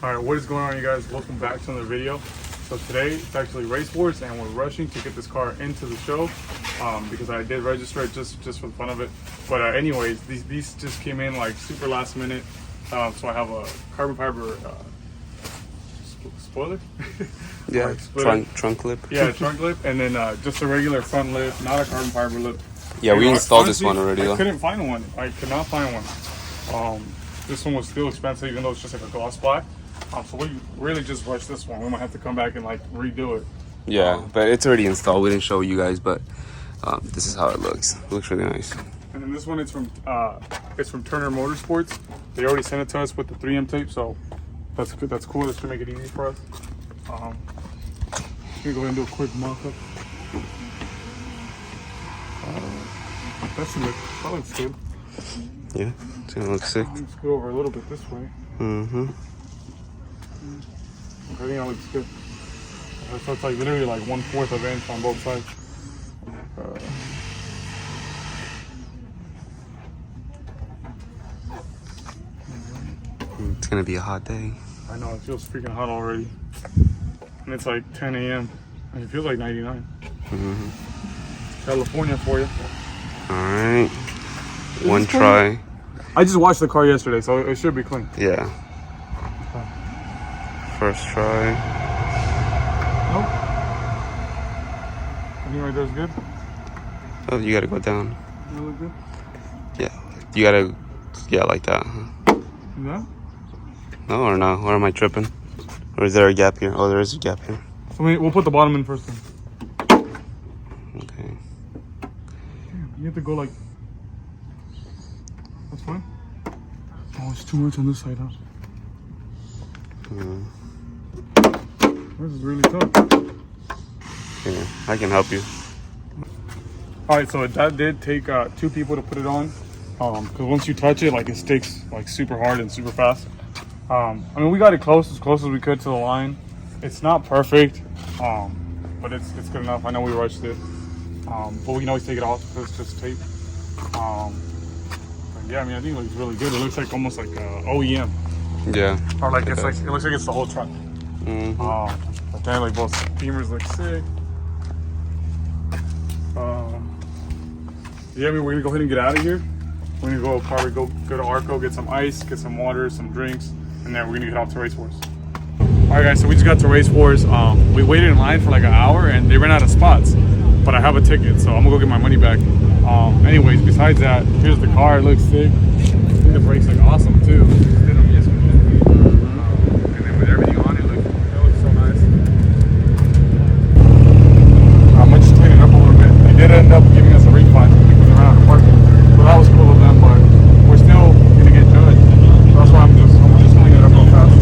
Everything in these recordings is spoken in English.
Alright, what is going on, you guys? Welcome back to another video. So today it's actually RACEWORZ and we're rushing to get this car into the show because I did register it just for the fun of it. But anyways, these just came in like super last minute. So I have a carbon fiber spoiler. Yeah, trunk lip. Yeah, trunk lip, and then just a regular front lip, not a carbon fiber lip. Yeah, we installed this one already. I couldn't find one. I could not find one. This one was still expensive, even though it's just like a gloss black. So we really just rushed this one. We might have to come back and like redo it. Yeah, but it's already installed. We didn't show you guys, but this is how it looks. It looks really nice. And then this one is from Turner Motorsports. They already sent it to us with the 3M tape, so that's good. That's cool. That should make it easy for us. Let me go ahead and do a quick mock-up. That looks good. Yeah, it's gonna look sick. Let's go over a little bit this way. Mm-hmm. I think that looks good. So it's like literally like 1/4 of an inch on both sides. It's gonna be a hot day. I know, it feels freaking hot already. And it's like 10 a.m. and it feels like 99. Mm-hmm. California for you. Alright. One try. I just washed the car yesterday, so it should be clean. Yeah. First try. Nope. I think right there's good. Oh, you gotta go down. You look good? Yeah. You gotta, yeah, like that. Huh? Yeah? No or no? Or am I tripping? Or is there a gap here? Oh, there is a gap here. So we'll put the bottom in first then. Okay. You have to go like... That's fine. Oh, it's too much on this side, huh? This is really tough. Yeah, I can help you. Alright, so that did take 2 people to put it on. Because once you touch it, like it sticks like super hard and super fast. I mean, we got it as close as we could to the line. It's not perfect, but it's good enough. I know we rushed it, but we can always take it off because it's just tape. Yeah, I mean, I think it looks really good. It looks like almost like OEM. Yeah. Or like it's like it looks like it's the whole truck. Mm-hmm. But then like both Beamers look sick. Yeah, I mean, we're gonna go ahead and get out of here. We're gonna go probably go to Arco, get some ice, get some water, some drinks, and then we're gonna get off to RACEWORZ. All right, guys, so we just got to RACEWORZ. We waited in line for like an hour, and they ran out of spots. But I have a ticket, so I'm gonna go get my money back. Anyways, besides that, here's the car. It looks sick. I think the brakes look awesome too. Did them yesterday. And then with everything on it, looks so nice. I'm gonna just clean it up a little bit. They did end up giving us a refund because they ran out of parking. So that was cool of them, but we're still gonna get judged. So that's why I'm just cleaning it up real fast.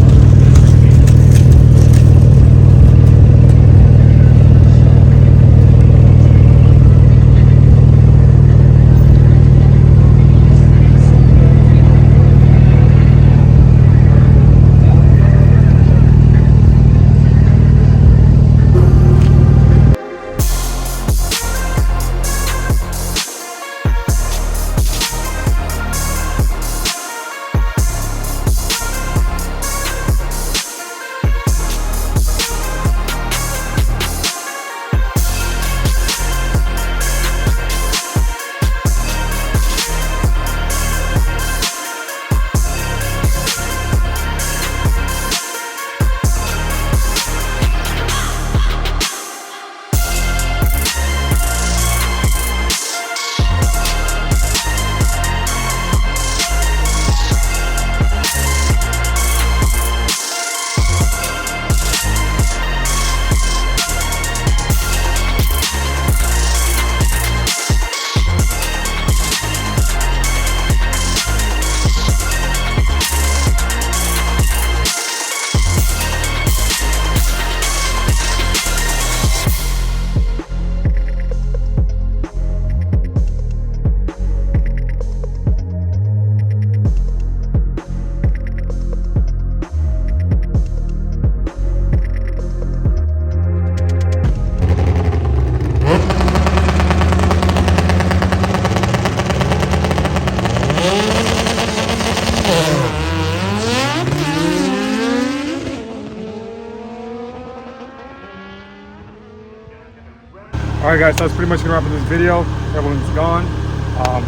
All right, guys, so that's pretty much gonna wrap up this video. Everyone's gone.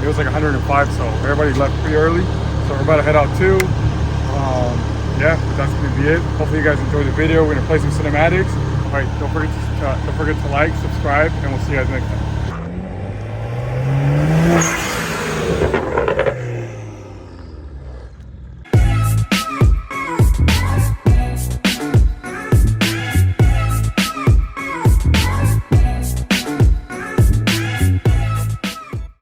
It was like 105, so everybody left pretty early. So we're about to head out too. Yeah, but that's gonna be it. Hopefully you guys enjoyed the video. We're gonna play some cinematics. All right, don't forget to like, subscribe, and we'll see you guys next time.